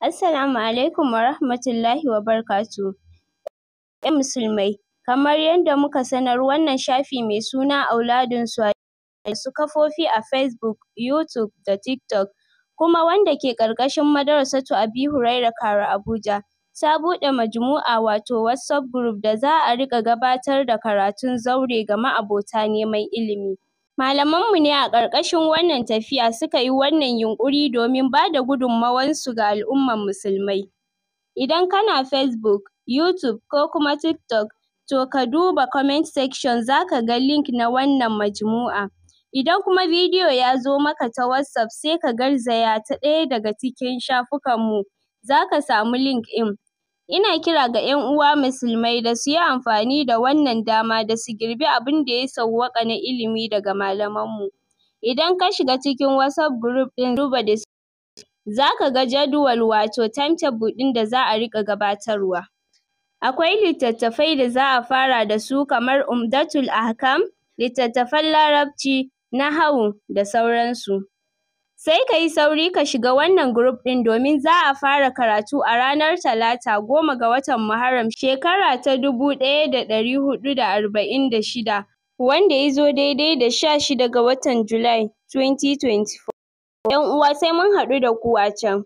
Assalamu alaikum wa rahmatullahi wa barakatuhu. ‘Yan musulmai, kamar yadda muka sanar, wannan shafi mai suna Auladun Swahili da su kafofi a Facebook, YouTube da TikTok, kuma wanda ke ƙarƙashin Madrasatu Abi Huraira Karo Abuja, ta buɗe majmu'a wato WhatsApp group da za a riƙa gabatar da karatun zaure ga ma'abota neman ilimi. Malamanmu ne a ƙarƙashin wannan tafiya suka yi wannan yunƙuri domin ba da gudunmawarsu ga al'ummar musulmai. Idan kana Facebook, YouTube ko kuma TikTok, to ka duba comment section za ka ga link na wannan majmu'a. Idan kuma bidiyo ya zo maka ta WhatsApp, sai ka garzaya ta ɗaya daga cikin shafukanmu, za ka samu link ɗin. Ina kira ga ‘yan uwa musulmai da su yi amfani da wannan dama da su girbi abin da ya sawwaƙa na ilimi daga malamanmu. Idan ka shiga cikin WhatsApp group ɗin duba za ka ga jadawal wato timetable ɗin da za a riƙa gabatarwa. Akwai littattafai da za a fara da su kamar Umdatul Ahkam, littattafan Larabci, Nahawu da sauransu. Sai ka yi sauri ka shiga wannan group ɗin domin za a fara karatu a ranar Talata 10 ga watan Muharram shekara ta 1446, wanda ya zo daidai da 16 ga watan Julai 2024. ‘Yan uwa sai mun haɗu da ku a can.